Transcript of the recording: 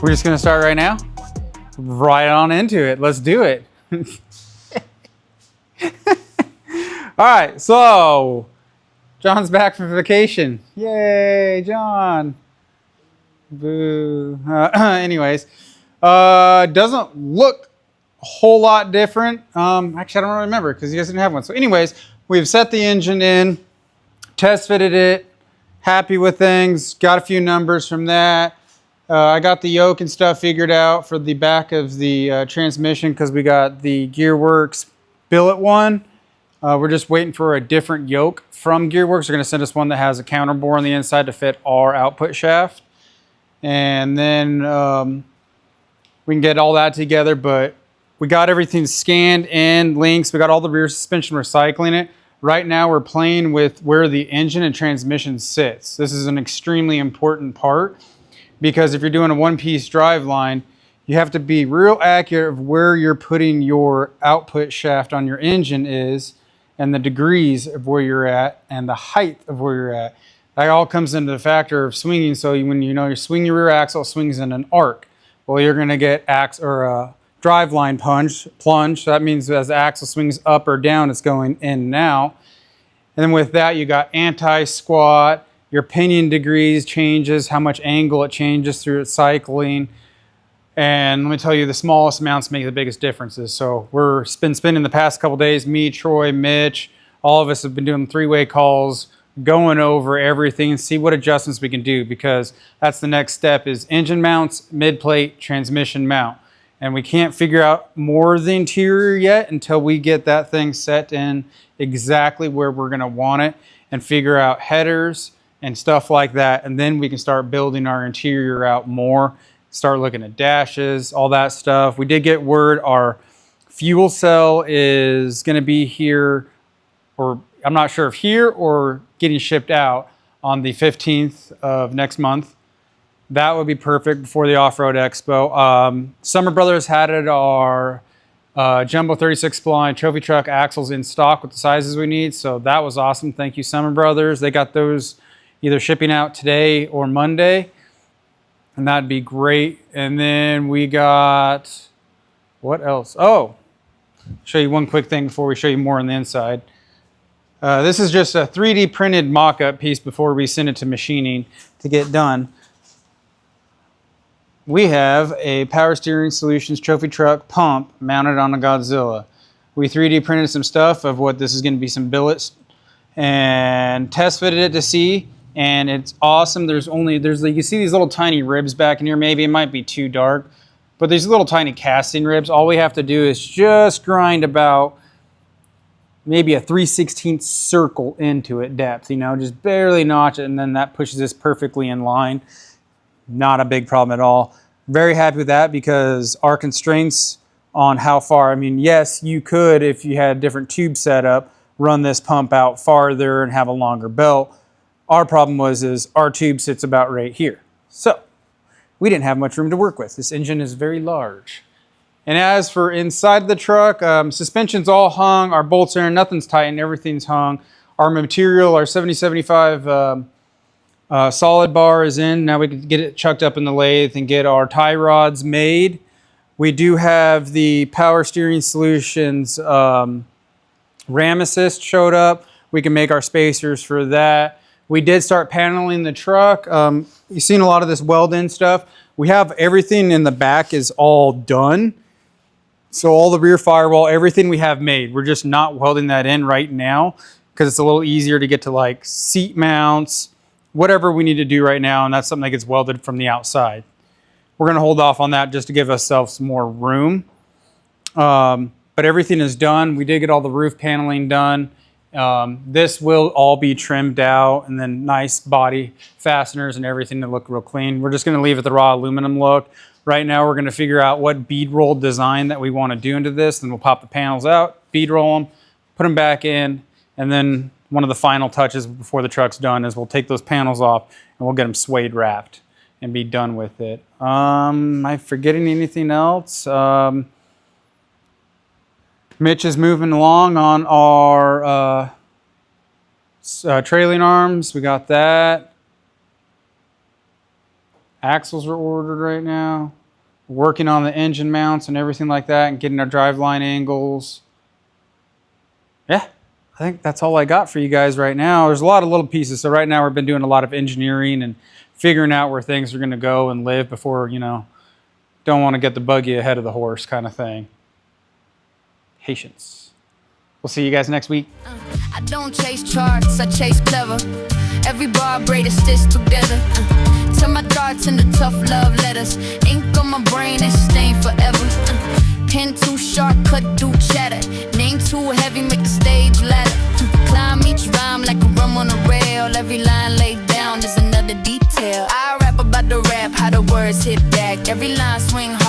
We're just gonna start right now? Right on into it. Let's do it. All right, so John's back from vacation. Yay, John. Boo. Anyways, doesn't look a whole lot different. Actually, I don't really remember because you guys didn't have one. So anyways, we've set the engine in, test fitted it, happy with things, got a few numbers from that. I got the yoke and stuff figured out for the back of the transmission because we got the Gearworks billet one. We're just waiting for a different yoke from Gearworks. They're going to send us one that has a counter bore on the inside to fit our output shaft. And then we can get all that together, but we got everything scanned in, links. We got all the rear suspension recycling it. Right now we're playing with where the engine and transmission sits. This is an extremely important part because if you're doing a one-piece driveline, you have to be real accurate of where you're putting your output shaft on your engine is and the degrees of where you're at and the height of where you're at. That all comes into the factor of swinging. So when you know you swing your rear axle, it swings in an arc. Well, you're going to get driveline plunge. So that means as the axle swings up or down, it's going in and out. And then with that, you got anti-squat. Your pinion degrees changes, how much angle it changes through its cycling. And let me tell you, the smallest amounts make the biggest differences. So we're been spending the past couple days, me, Troy, Mitch, all of us have been doing three-way calls, going over everything, see what adjustments we can do, because that's the next step is engine mounts, mid-plate, transmission mount. And we can't figure out more of the interior yet until we get that thing set in exactly where we're gonna want it and figure out headers and stuff like that. And then we can start building our interior out more, start looking at dashes, all that stuff. We did get word our fuel cell is gonna be here, or I'm not sure if here or getting shipped out on the 15th of next month. That would be perfect before the Off-Road Expo. Summer Brothers had it, our Jumbo 36 spline trophy truck axles in stock with the sizes we need. So that was awesome. Thank you, Summer Brothers. They got those either shipping out today or Monday. And that'd be great. And then we got, what else? Oh, show you one quick thing before we show you more on the inside. This is just a 3D printed mock-up piece before we send it to machining to get done. We have a Power Steering Solutions trophy truck pump mounted on a Godzilla. We 3D printed some stuff of what this is going to be, some billets, and test fitted it to see. And it's awesome. There's like, you see these little tiny ribs back in here. Maybe it might be too dark, but these little tiny casting ribs, all we have to do is just grind about maybe a 3/16 circle into it depth, you know, just barely notch it. And then that pushes this perfectly in line. Not a big problem at all. Very happy with that because our constraints on how far, I mean, yes, you could, if you had a different tube setup, run this pump out farther and have a longer belt. Our problem is our tube sits about right here. So we didn't have much room to work with. This engine is very large. And as for inside the truck, suspension's all hung, our bolts are in, nothing's tightened, everything's hung. Our material, our 7075 solid bar is in. Now we can get it chucked up in the lathe and get our tie rods made. We do have the Power Steering Solutions Ram Assist showed up. We can make our spacers for that. We did start paneling the truck. You've seen a lot of this weld-in stuff. We have everything in the back is all done. So all the rear firewall, everything we have made. We're just not welding that in right now because it's a little easier to get to like seat mounts, whatever we need to do right now, and that's something that gets welded from the outside. We're gonna hold off on that just to give ourselves more room. But everything is done. We did get all the roof paneling done. This will all be trimmed out and then nice body fasteners and everything to look real clean. We're just gonna leave it the raw aluminum look. Right now we're gonna figure out what bead roll design that we wanna do into this, then we'll pop the panels out, bead roll them, put them back in, and then one of the final touches before the truck's done is we'll take those panels off and we'll get them suede wrapped and be done with it. Am I forgetting anything else? Mitch is moving along on our trailing arms. We got that. Axles are ordered right now. working on the engine mounts and everything like that, and getting our driveline angles. Yeah, I think that's all I got for you guys right now. There's a lot of little pieces. So right now we've been doing a lot of engineering and figuring out where things are going to go and live before, you know, don't want to get the buggy ahead of the horse kind of thing. Patience. We'll see you guys next week. I don't chase charts, I chase clever. Every bar braided stitched together. Turn my thoughts into tough love letters. Ink on my brain and stain forever. Pen too sharp, cut through chatter. Name too heavy, make the stage ladder. Climb each rhyme like a rum on a rail. Every line laid down is another detail. I rap about the rap, how the words hit back. Every line swing hard.